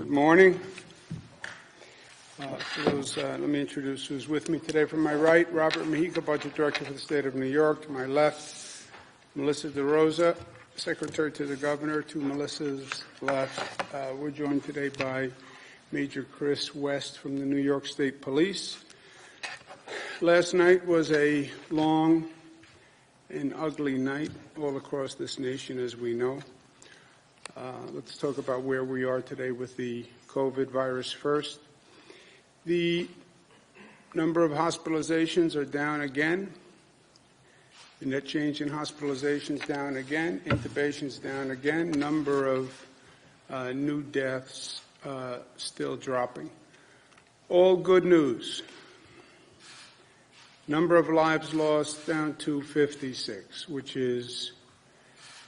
Good morning. Let me introduce who's with me today. From my right, Robert Mujica, Budget Director for the State of New York. To my left, Melissa DeRosa, Secretary to the Governor. To Melissa's left, we're joined today by Major Chris West from the New York State Police. Last night was a long and ugly night all across this nation, as we know. Let's talk about where we are today with the COVID virus first. The number of hospitalizations are down again. The net change in hospitalizations down again. Intubations down again. Number of new deaths still dropping. All good news. Number of lives lost down to 56, which is,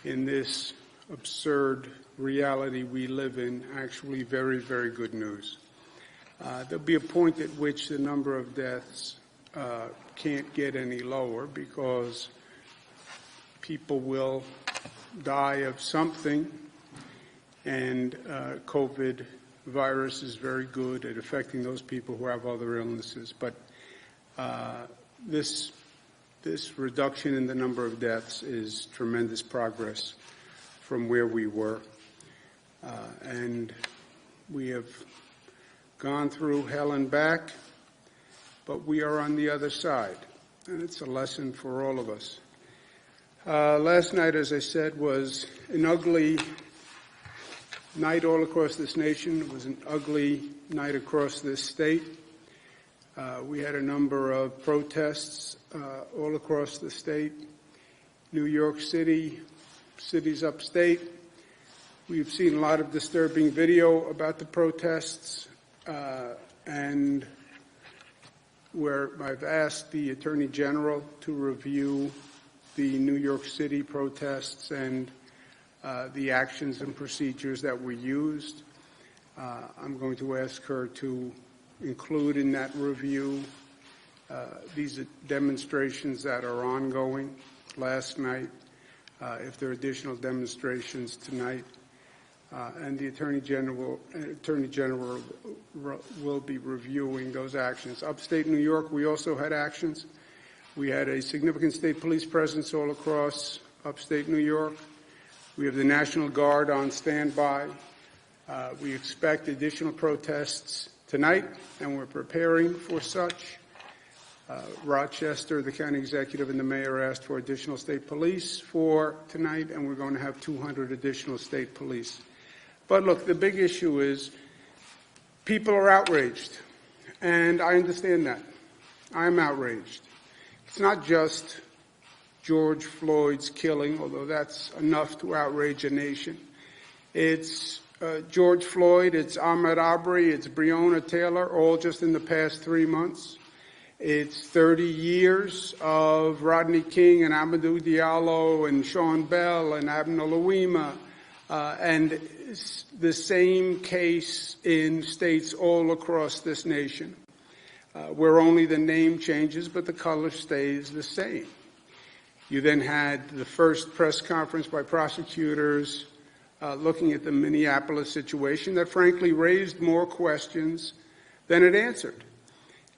in this absurd reality we live in, actually very, very good news. There'll be a point at which the number of deaths can't get any lower because people will die of something, and COVID virus is very good at affecting those people who have other illnesses. But this reduction in the number of deaths is tremendous progress from where we were. And we have gone through hell and back, but we are on the other side. And it's a lesson for all of us. Last night, as I said, was an ugly night all across this nation. It was an ugly night across this state. We had a number of protests all across the state. New York City, cities upstate. We've seen a lot of disturbing video about the protests, and where I've asked the Attorney General to review the New York City protests and the actions and procedures that were used. I'm going to ask her to include in that review these demonstrations that are ongoing last night, if there are additional demonstrations tonight, and the Attorney General will be reviewing those actions. Upstate New York, we also had actions. We had a significant state police presence all across upstate New York. We have the National Guard on standby. We expect additional protests tonight, and we're preparing for such. Rochester, the county executive, and the mayor asked for additional state police for tonight, and we're going to have 200 additional state police. But look, the big issue is people are outraged, and I understand that. I'm outraged. It's not just George Floyd's killing, although that's enough to outrage a nation. It's George Floyd, it's Ahmaud Arbery, it's Breonna Taylor, all just in the past 3 months. It's 30 years of Rodney King and Amadou Diallo and Sean Bell and Abner Louima, and the same case in states all across this nation, where only the name changes but the color stays the same. You then had the first press conference by prosecutors looking at the Minneapolis situation that frankly raised more questions than it answered.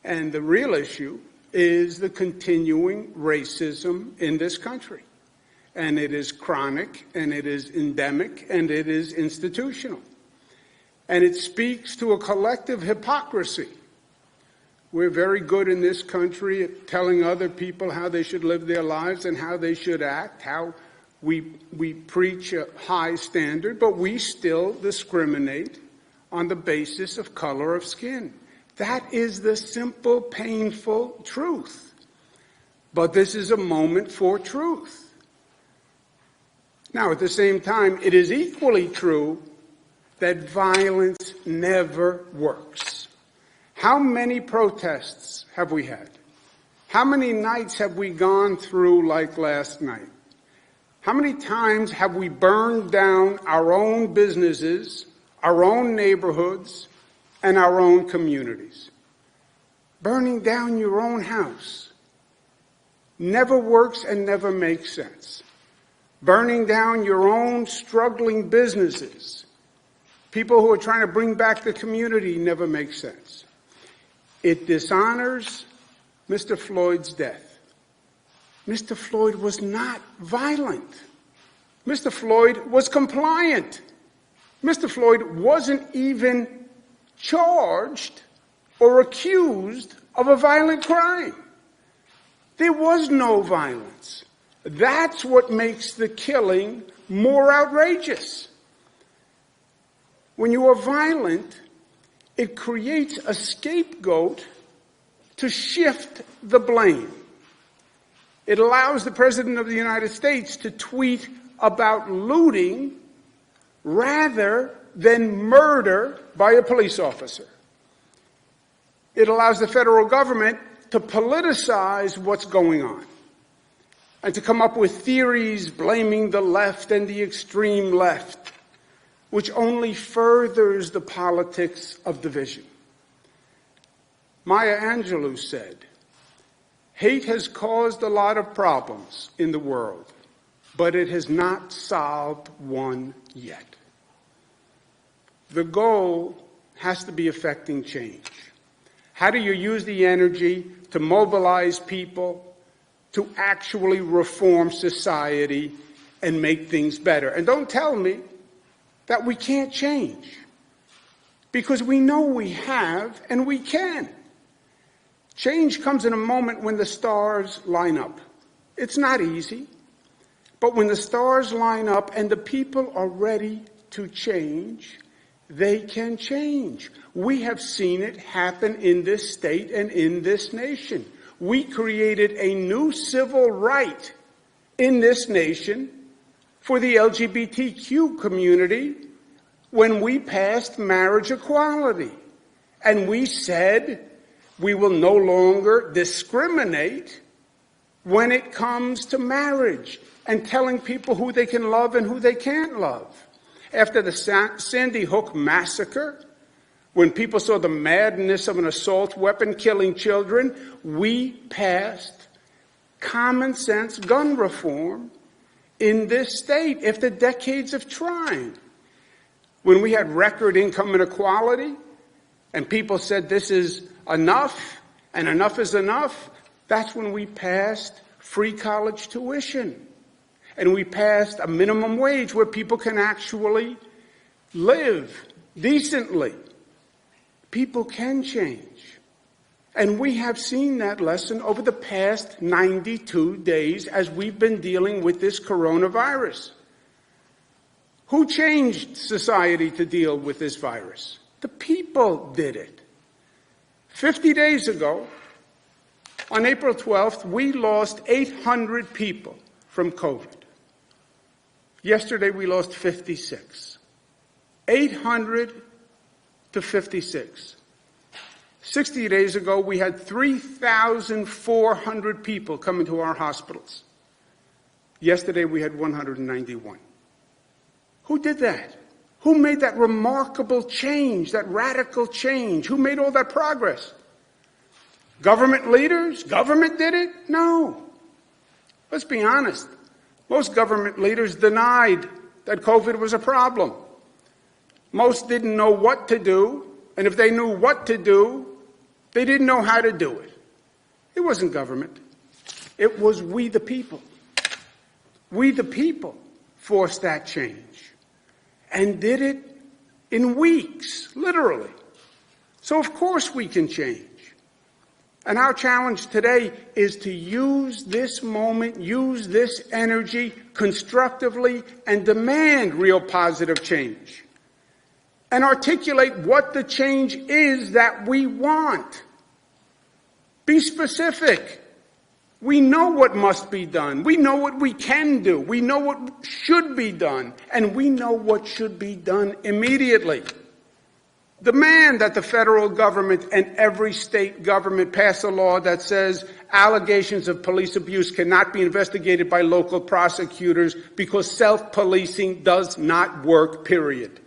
And the real issue is the continuing racism in this country. And it is chronic, and it is endemic, and it is institutional. And it speaks to a collective hypocrisy. We're very good in this country at telling other people how they should live their lives and how they should act, how we preach a high standard, but we still discriminate on the basis of color of skin. That is the simple, painful truth. But this is a moment for truth. Now, at the same time, it is equally true that violence never works. How many protests have we had? How many nights have we gone through like last night? How many times have we burned down our own businesses, our own neighborhoods, and our own communities? Burning down your own house never works and never makes sense. Burning down your own struggling businesses people who are trying to bring back the community never make sense. It dishonors Mr. Floyd's death. Mr. Floyd was not violent. Mr. Floyd was compliant. Mr. Floyd wasn't even charged or accused of a violent crime. There was no violence. That's what makes the killing more outrageous. When you are violent, it creates a scapegoat to shift the blame. It allows the President of the United States to tweet about looting rather than murder by a police officer. It allows the federal government to politicize what's going on and to come up with theories blaming the left and the extreme left, which only furthers the politics of division. Maya Angelou said, "Hate has caused a lot of problems in the world, but it has not solved one yet." The goal has to be affecting change. How do you use the energy to mobilize people to actually reform society and make things better? And don't tell me that we can't change, because we know we have and we can. Change comes in a moment when the stars line up. It's not easy, but when the stars line up and the people are ready to change, they can change. We have seen it happen in this state and in this nation. We created a new civil right in this nation for the LGBTQ community when we passed marriage equality. And we said we will no longer discriminate when it comes to marriage and telling people who they can love and who they can't love. After the Sandy Hook massacre, when people saw the madness of an assault weapon killing children, we passed common sense gun reform in this state after decades of trying. When we had record income inequality and people said this is enough and enough is enough, that's when we passed free college tuition. And we passed a minimum wage where people can actually live decently. People can change. And we have seen that lesson over the past 92 days as we've been dealing with this coronavirus. Who changed society to deal with this virus? The people did it. 50 days ago, on April 12th, we lost 800 people from COVID. Yesterday, we lost 56. 800 to 56. 60 days ago, we had 3,400 people come into our hospitals. Yesterday, we had 191. Who did that? Who made that remarkable change, that radical change? Who made all that progress? Government leaders? Government did it? No. Let's be honest. Most government leaders denied that COVID was a problem. Most didn't know what to do, and if they knew what to do, they didn't know how to do it. It wasn't government. It was we the people. We the people forced that change and did it in weeks, literally. So of course we can change. And our challenge today is to use this moment, use this energy constructively, and demand real positive change. And articulate what the change is that we want. Be specific. We know what must be done. We know what we can do. We know what should be done. And we know what should be done immediately. Demand that the federal government and every state government pass a law that says allegations of police abuse cannot be investigated by local prosecutors because self-policing does not work, period.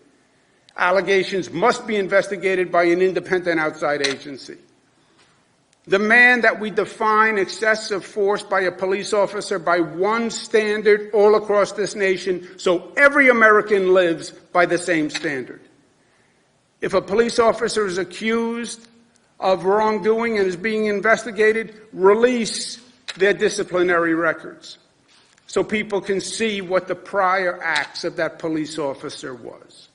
Allegations must be investigated by an independent outside agency. Demand that we define excessive force by a police officer by one standard all across this nation so every American lives by the same standard. If a police officer is accused of wrongdoing and is being investigated, release their disciplinary records so people can see what the prior acts of that police officer was.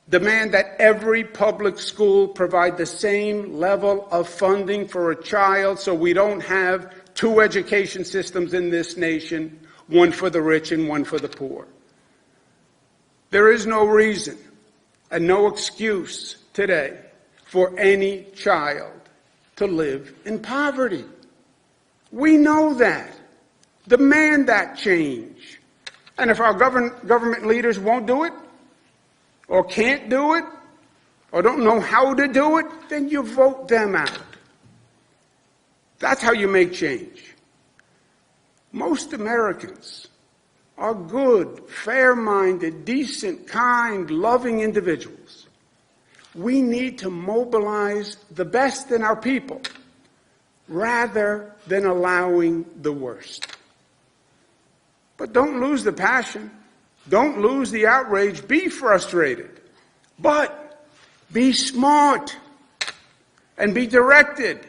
Demand that every public school provide the same level of funding for a child so we don't have two education systems in this nation, one for the rich and one for the poor. There is no reason and no excuse today for any child to live in poverty. We know that. Demand that change. And if our government leaders won't do it, or can't do it, or don't know how to do it, then you vote them out. That's how you make change. Most Americans are good, fair-minded, decent, kind, loving individuals. We need to mobilize the best in our people rather than allowing the worst. But don't lose the passion. Don't lose the outrage. Be frustrated. But be smart and be directed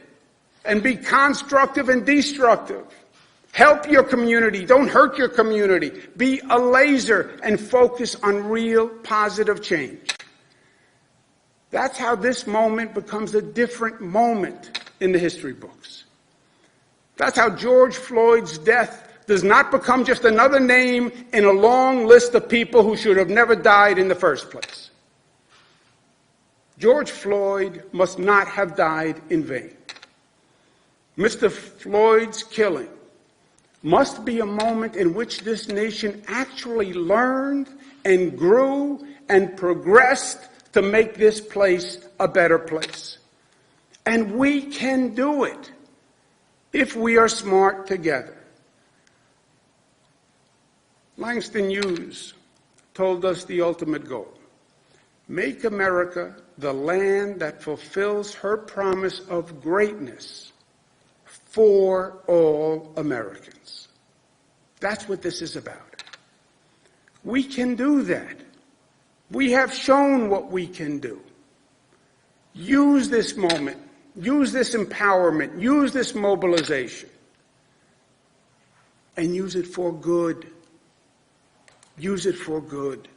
and be constructive and destructive. Help your community. Don't hurt your community. Be a laser and focus on real positive change. That's how this moment becomes a different moment in the history books. That's how George Floyd's death does not become just another name in a long list of people who should have never died in the first place. George Floyd must not have died in vain. Mr. Floyd's killing must be a moment in which this nation actually learned and grew and progressed to make this place a better place. And we can do it if we are smart together. Langston Hughes told us the ultimate goal: make America the land that fulfills her promise of greatness for all Americans. That's what this is about. We can do that. We have shown what we can do. Use this moment. Use this empowerment. Use this mobilization. And use it for good. Use it for good.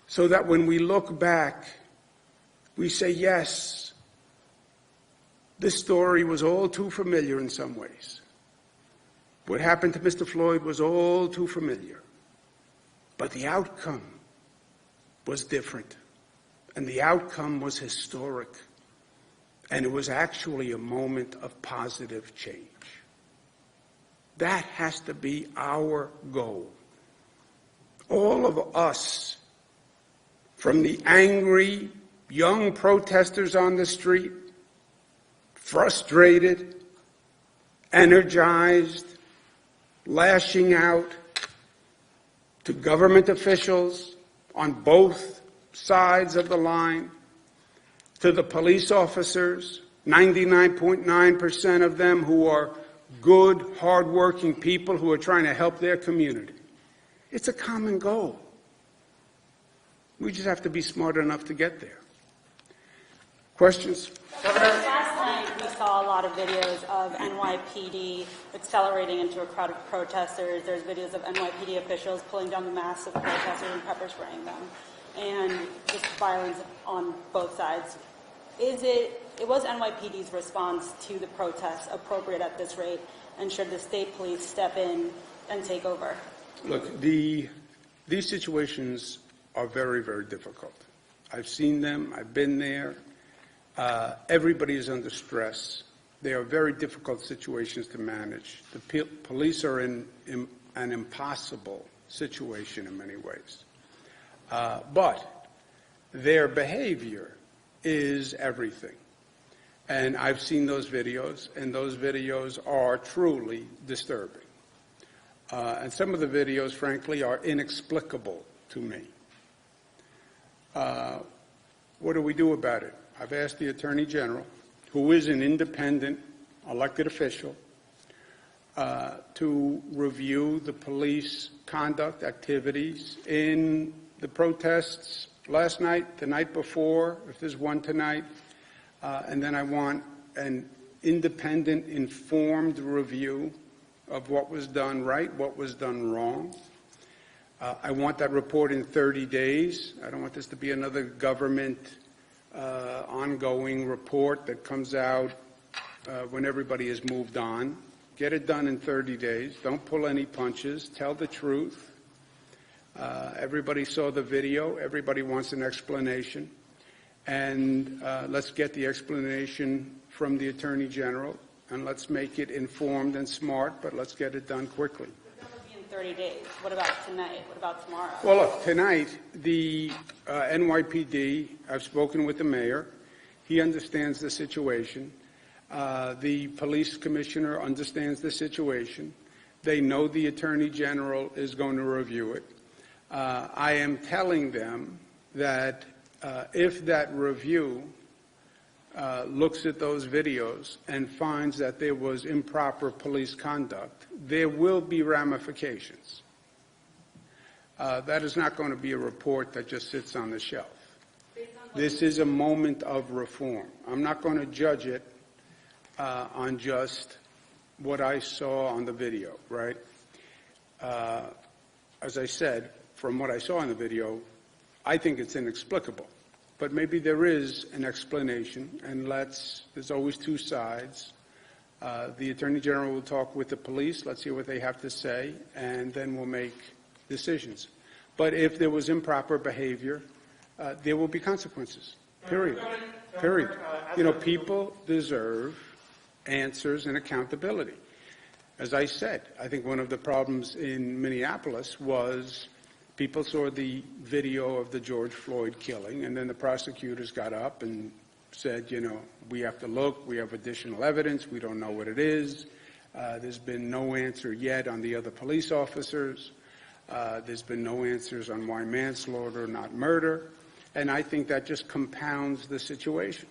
So that when we look back, we say, yes, this story was all too familiar in some ways. What happened to Mr. Floyd was all too familiar. But the outcome was different. And the outcome was historic. And it was actually a moment of positive change. That has to be our goal. All of us, from the angry young protesters on the street, frustrated, energized, lashing out, to government officials on both sides of the line, to the police officers, 99.9% of them who are good, hardworking people who are trying to help their community. It's a common goal. We just have to be smart enough to get there. Questions? Governor, last night we saw a lot of videos of NYPD accelerating into a crowd of protesters. There's videos of NYPD officials pulling down the masks of the protesters and pepper spraying them. And just violence on both sides. It was NYPD's response to the protests appropriate at this rate? And should the state police step in and take over? Look, these situations are very, very difficult. I've seen them. I've been there. Everybody is under stress. They are very difficult situations to manage. The police are in an impossible situation in many ways. But their behavior is everything. And I've seen those videos, and those videos are truly disturbing. And some of the videos, frankly, are inexplicable to me. What do we do about it? I've asked the Attorney General, who is an independent elected official, to review the police conduct activities in the protests last night, the night before, if there's one tonight, and then I want an independent, informed review of what was done right, what was done wrong. I want that report in 30 days. I don't want this to be another government ongoing report that comes out when everybody has moved on. Get it done in 30 days. Don't pull any punches. Tell the truth. Everybody saw the video. Everybody wants an explanation. And let's get the explanation from the Attorney General, and let's make it informed and smart, but let's get it done quickly. But that would be in 30 days. What about tonight? What about tomorrow? Well, look, tonight, the NYPD, I've spoken with the mayor. He understands the situation. The police commissioner understands the situation. They know the Attorney General is going to review it. I am telling them that if that review looks at those videos and finds that there was improper police conduct, there will be ramifications. That is not going to be a report that just sits on the shelf. This is a moment of reform. I'm not going to judge it on just what I saw on the video, right? As I said, from what I saw in the video, I think it's inexplicable. But maybe there is an explanation, and there's always two sides. The Attorney General will talk with the police. Let's hear what they have to say, and then we'll make decisions. But if there was improper behavior, there will be consequences, period. Period. You know, people deserve answers and accountability. As I said, I think one of the problems in Minneapolis was people saw the video of the George Floyd killing, and then the prosecutors got up and said, you know, we have to look, we have additional evidence, we don't know what it is. There's been no answer yet on the other police officers. There's been no answers on why manslaughter, not murder. And I think that just compounds the situation.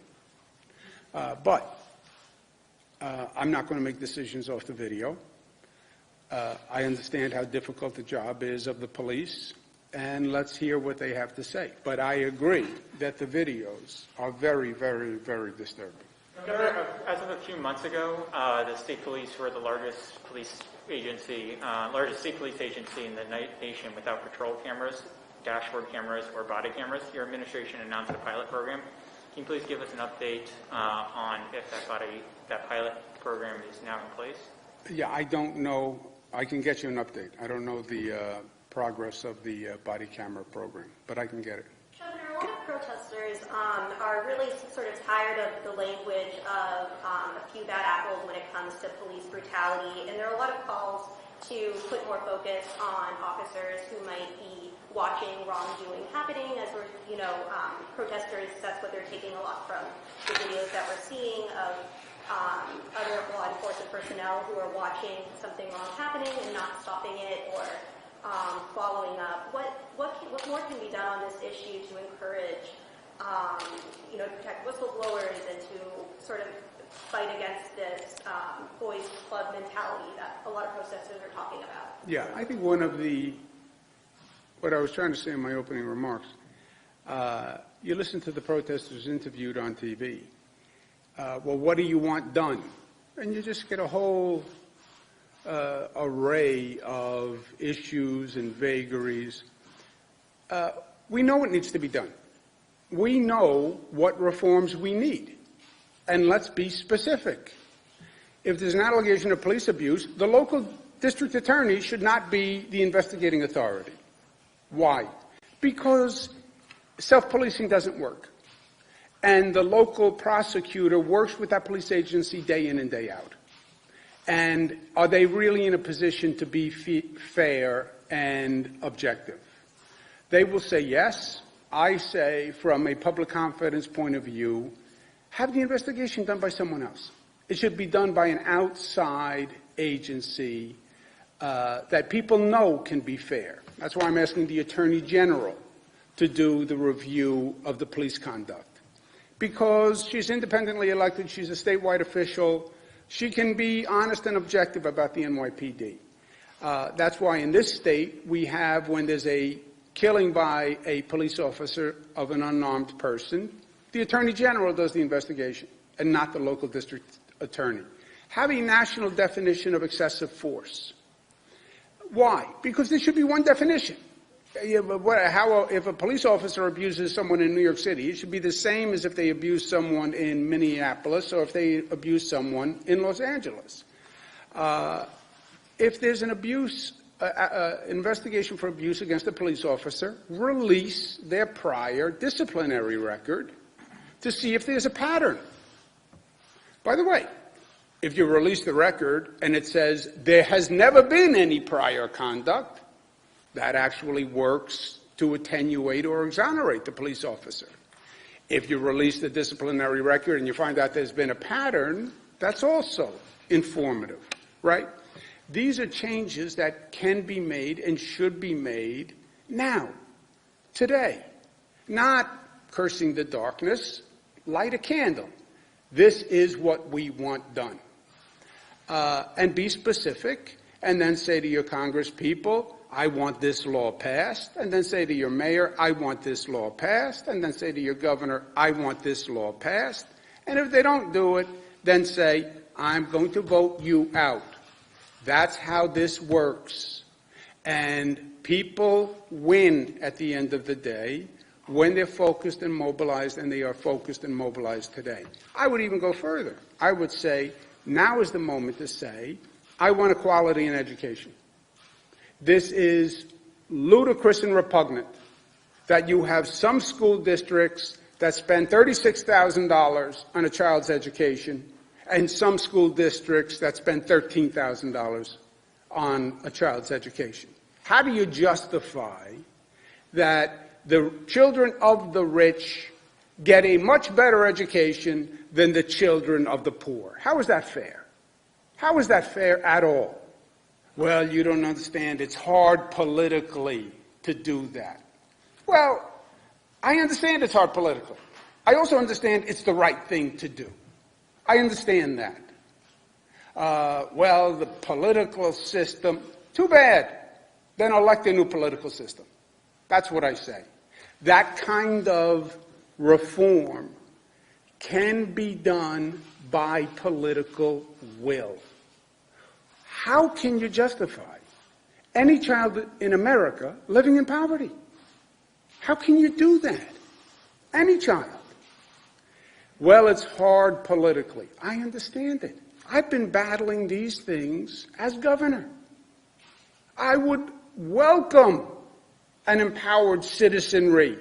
But I'm not going to make decisions off the video. I understand how difficult the job is of the police, and let's hear what they have to say. But I agree that the videos are very, very, very disturbing. Governor, as of a few months ago, the state police were the largest state police agency in the nation without patrol cameras, dashboard cameras, or body cameras. Your administration announced a pilot program. Can you please give us an update on if that pilot program is now in place? Yeah, I don't know. I can get you an update. I don't know the progress of the body camera program, but I can get it. Governor, a lot of protesters are really sort of tired of the language of a few bad apples when it comes to police brutality, and there are a lot of calls to put more focus on officers who might be watching wrongdoing happening. As we're, protesters, that's what they're taking a lot from the videos that we're seeing of other law enforcement personnel who are watching something wrong happening and not stopping it or following up. What more can be done on this issue to encourage, to protect whistleblowers and to sort of fight against this boys club mentality that a lot of protesters are talking about? Yeah, I think what I was trying to say in my opening remarks, you listen to the protesters interviewed on TV. Well, what do you want done? And you just get a whole array of issues and vagaries. We know what needs to be done. We know what reforms we need. And let's be specific. If there's an allegation of police abuse, the local district attorney should not be the investigating authority. Why? Because self-policing doesn't work. And the local prosecutor works with that police agency day in and day out. And are they really in a position to be fair and objective? They will say yes. I say, from a public confidence point of view, have the investigation done by someone else. It should be done by an outside agency that people know can be fair. That's why I'm asking the Attorney General to do the review of the police conduct. Because she's independently elected, she's a statewide official, she can be honest and objective about the NYPD. That's why in this state we have, when there's a killing by a police officer of an unarmed person, the Attorney General does the investigation and not the local district attorney. Have a national definition of excessive force. Why? Because there should be one definition. If a police officer abuses someone in New York City, it should be the same as if they abuse someone in Minneapolis or if they abuse someone in Los Angeles. If there's an investigation for abuse against a police officer, release their prior disciplinary record to see if there's a pattern. By the way, if you release the record and it says there has never been any prior conduct, that actually works to attenuate or exonerate the police officer. If you release the disciplinary record and you find out there's been a pattern, that's also informative, right? These are changes that can be made and should be made now, today. Not cursing the darkness, light a candle. This is what we want done. And be specific, and then say to your Congress people, I want this law passed, and then say to your mayor, I want this law passed, and then say to your governor, I want this law passed. And if they don't do it, then say, I'm going to vote you out. That's how this works. And people win at the end of the day when they're focused and mobilized, and they are focused and mobilized today. I would even go further. I would say, now is the moment to say, I want equality in education. This is ludicrous and repugnant that you have some school districts that spend $36,000 on a child's education and some school districts that spend $13,000 on a child's education. How do you justify that the children of the rich get a much better education than the children of the poor? How is that fair? How is that fair at all? Well, you don't understand. It's hard politically to do that. Well, I understand it's hard politically. I also understand it's the right thing to do. I understand that. Well, the political system, too bad. Then elect a new political system. That's what I say. That kind of reform can be done by political will. How can you justify any child in America living in poverty? How can you do that? Any child. Well, it's hard politically. I understand it. I've been battling these things as governor. I would welcome an empowered citizenry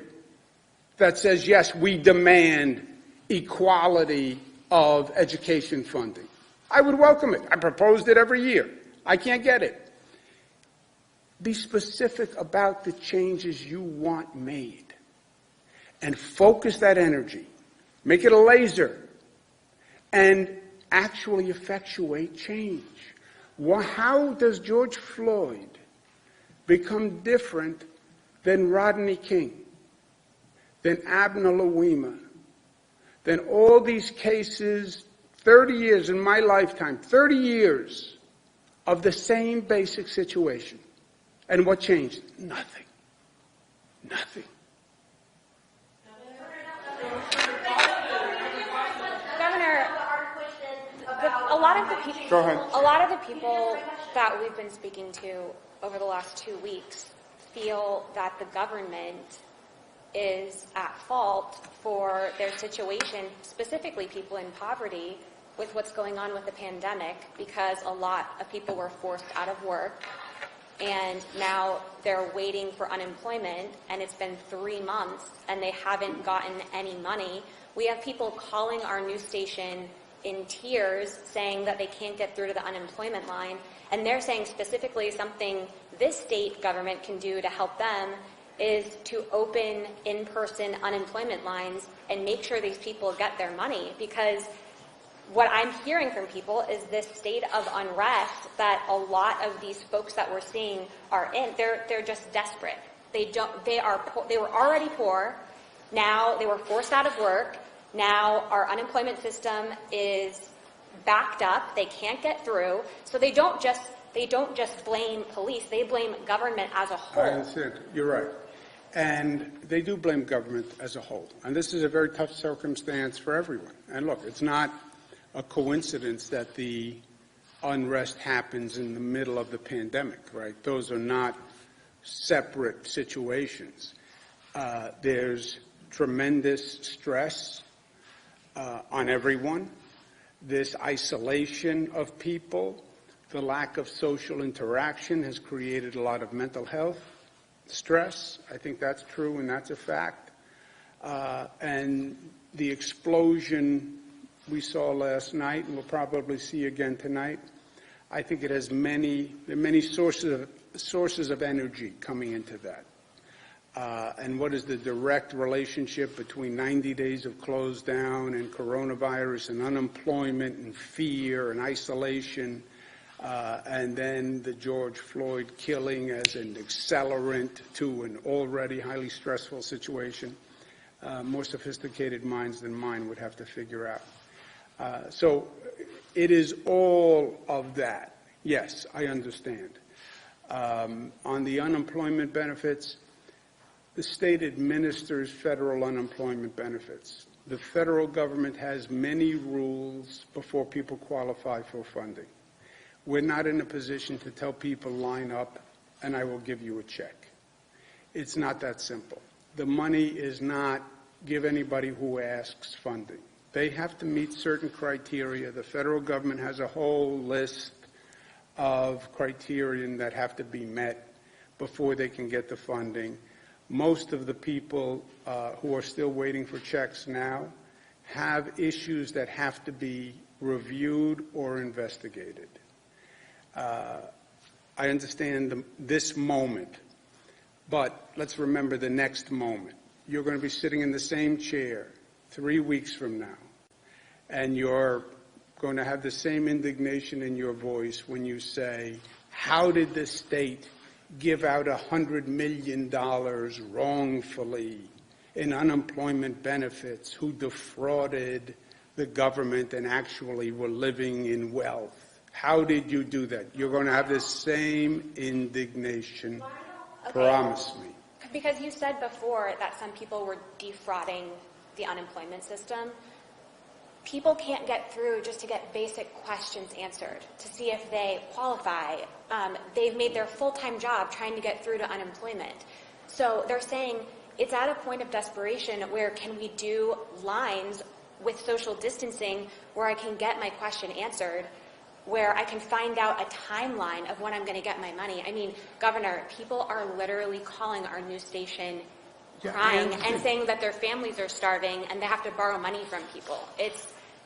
that says, yes, we demand equality of education funding. I would welcome it. I proposed it every year. I can't get it. Be specific about the changes you want made and focus that energy. Make it a laser and actually effectuate change. Well, how does George Floyd become different than Rodney King, than Abner Louima, than all these cases, 30 years in my lifetime, 30 years of the same basic situation? And what changed? Nothing. Nothing. Governor, a lot of the people that we've been speaking to over the last 2 weeks feel that the government is at fault for their situation, specifically people in poverty, with what's going on with the pandemic, because a lot of people were forced out of work and now they're waiting for unemployment, and it's been 3 months and they haven't gotten any money. We have people calling our news station in tears saying that they can't get through to the unemployment line, and they're saying specifically something this state government can do to help them is to open in-person unemployment lines and make sure these people get their money, because what I'm hearing from people is this state of unrest that a lot of these folks that we're seeing are in. They're just desperate. They were already poor. Now they were forced out of work. Now our unemployment system is backed up. They can't get through. So they don't just blame police. They blame government as a whole. I understand. You're right. And they do blame government as a whole. And this is a very tough circumstance for everyone. And look, it's not a coincidence that the unrest happens in the middle of the pandemic, right? Those are not separate situations. There's tremendous stress on everyone. This isolation of people, the lack of social interaction has created a lot of mental health stress. I think that's true and that's a fact. And the explosion we saw last night and we'll probably see again tonight, I think it has many sources of energy coming into that. And what is the direct relationship between 90 days of close down and coronavirus and unemployment and fear and isolation, and then the George Floyd killing as an accelerant to an already highly stressful situation? More sophisticated minds than mine would have to figure out. So it is all of that. Yes, I understand. On the unemployment benefits, the state administers federal unemployment benefits. The federal government has many rules before people qualify for funding. We're not in a position to tell people line up and I will give you a check. It's not that simple. The money is not give anybody who asks funding. They have to meet certain criteria. The federal government has a whole list of criterion that have to be met before they can get the funding. Most of the people who are still waiting for checks now have issues that have to be reviewed or investigated. I understand this moment, but let's remember the next moment. You're going to be sitting in the same chair 3 weeks from now, and you're going to have the same indignation in your voice when you say, how did the state give out $100 million wrongfully in unemployment benefits, who defrauded the government and actually were living in wealth? How did you do that? You're going to have the same indignation. Okay. Promise me. Because you said before that some people were defrauding the unemployment system. People can't get through just to get basic questions answered, to see if they qualify. They've made their full-time job trying to get through to unemployment. So they're saying it's at a point of desperation where can we do lines with social distancing where I can get my question answered, where I can find out a timeline of when I'm going to get my money. I mean, Governor, people are literally calling our news station crying and saying that their families are starving and they have to borrow money from people.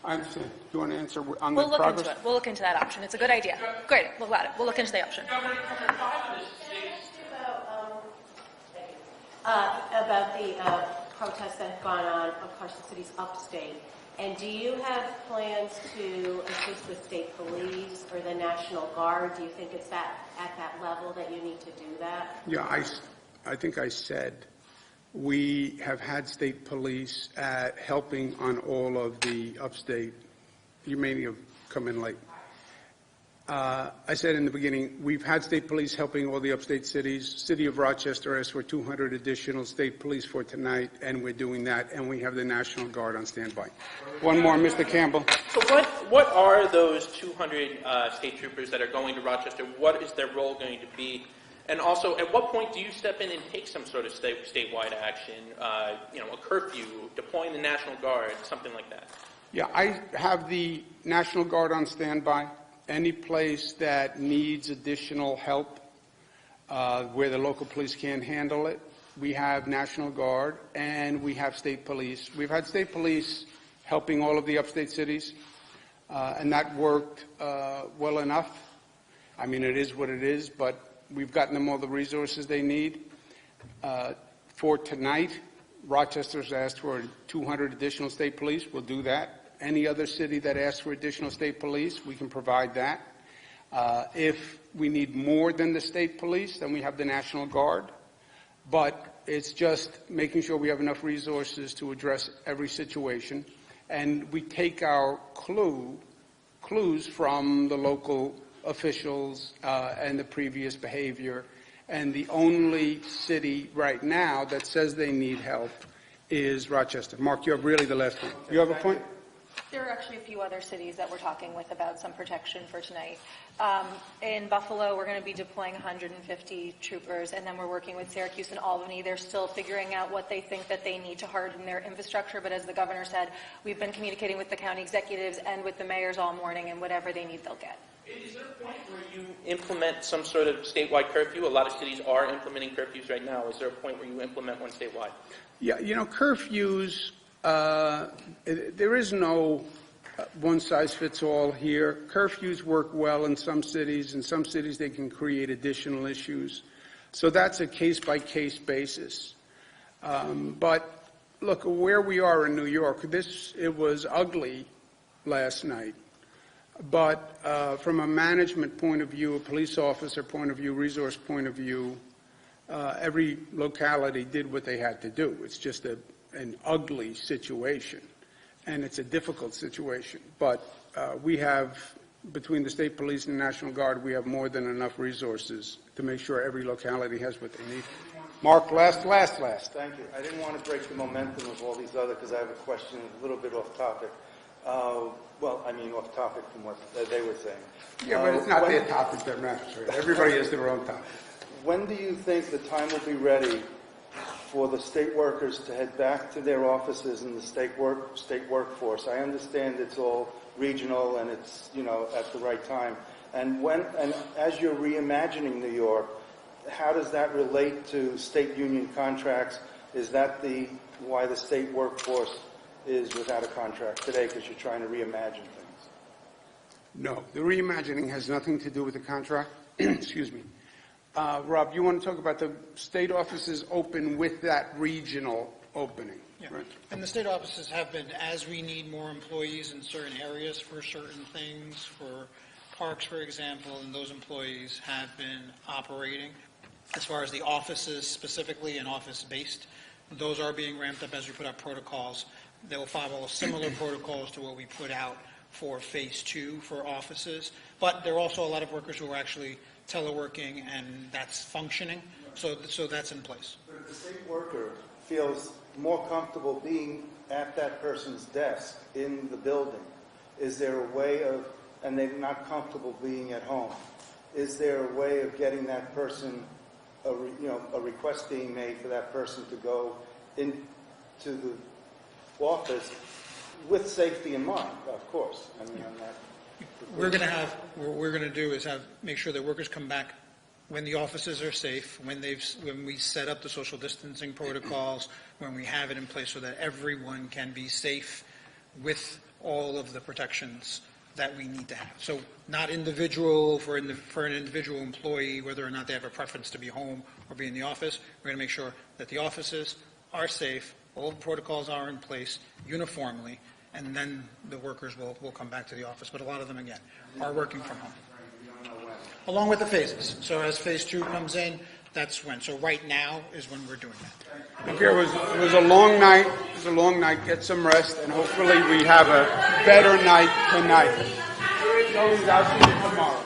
I understand. Do you want to answer on the progress? We'll look into it. We'll look into that option. It's a good idea. Great. We'll go at it. We'll look into the option. About the protests that have gone on across the cities upstate. And do you have plans to assist with state police or the National Guard? Do you think it's at that level that you need to do that? Yeah, I think I said we have had state police helping on all of the upstate. You may have come in late. I said in the beginning, we've had state police helping all the upstate cities. City of Rochester asked for 200 additional state police for tonight, and we're doing that, and we have the National Guard on standby. One more, Mr. Campbell. So what are those 200 state troopers that are going to Rochester? What is their role going to be? And also, at what point do you step in and take some sort of statewide action, a curfew, deploying the National Guard, something like that? Yeah, I have the National Guard on standby. Any place that needs additional help where the local police can't handle it, we have National Guard and we have state police. We've had state police helping all of the upstate cities, and that worked well enough. I mean, it is what it is, but we've gotten them all the resources they need. For tonight, Rochester's asked for 200 additional state police. We'll do that. Any other city that asks for additional state police, we can provide that. If we need more than the state police, then we have the National Guard. But it's just making sure we have enough resources to address every situation. And we take our clues from the local officials and the previous behavior, And the only city right now that says they need help is Rochester. Mark, you have really the last one. You have a point? There are actually a few other cities that we're talking with about some protection for tonight. In Buffalo, we're going to be deploying 150 troopers, and then we're working with Syracuse and Albany. They're still figuring out what they think that they need to harden their infrastructure, but as the governor said, we've been communicating with the county executives and with the mayors all morning, and whatever they need, they'll get. Is there a point where you implement some sort of statewide curfew? A lot of cities are implementing curfews right now. Is there a point where you implement one statewide? Yeah, curfews, there is no one-size-fits-all here. Curfews work well in some cities. In some cities, they can create additional issues. So that's a case-by-case basis. But look, where we are in New York, it was ugly last night. But from a management point of view, a police officer point of view, resource point of view, every locality did what they had to do. It's just an ugly situation, and it's a difficult situation. But we have, between the state police and the National Guard, we have more than enough resources to make sure every locality has what they need. Mark, last. Thank you. I didn't want to break the momentum of all these other, because I have a question a little bit off topic. Off topic from what they were saying. Yeah, but it's not their topic that matters. Right? Everybody has their own topic. When do you think the time will be ready for the state workers to head back to their offices in the state workforce? I understand it's all regional and it's, at the right time. And as you're reimagining New York, how does that relate to state union contracts? Is that why the state workforce is without a contract today, because you're trying to reimagine things? No, the reimagining has nothing to do with the contract. Excuse me. Rob, you want to talk about the state offices open with that regional opening? Yeah. Right? And the state offices have been, as we need more employees in certain areas for certain things, for parks, for example, and those employees have been operating. As far as the offices specifically and office-based, those are being ramped up as we put out protocols. They will follow similar protocols to what we put out for phase 2 for offices. But there are also a lot of workers who are actually teleworking, and that's functioning. So that's in place. But if the state worker feels more comfortable being at that person's desk in the building, is there a way of, and they're not comfortable being at home, is there a way of getting that person, a request being made for that person to go into the office with safety in mind, of course? I mean, I'm not... What we're going to do is make sure that workers come back when the offices are safe, when we set up the social distancing protocols, when we have it in place so that everyone can be safe with all of the protections that we need to have. So not individual for an individual employee, whether or not they have a preference to be home or be in the office. We're going to make sure that the offices are safe, all the protocols are in place uniformly, and then the workers will come back to the office. But a lot of them, again, are working from home. Along with the phases. So as phase 2 comes in, that's when. So right now is when we're doing that. Okay, it was a long night. It was a long night. Get some rest, and hopefully we have a better night tonight. I'll see you tomorrow.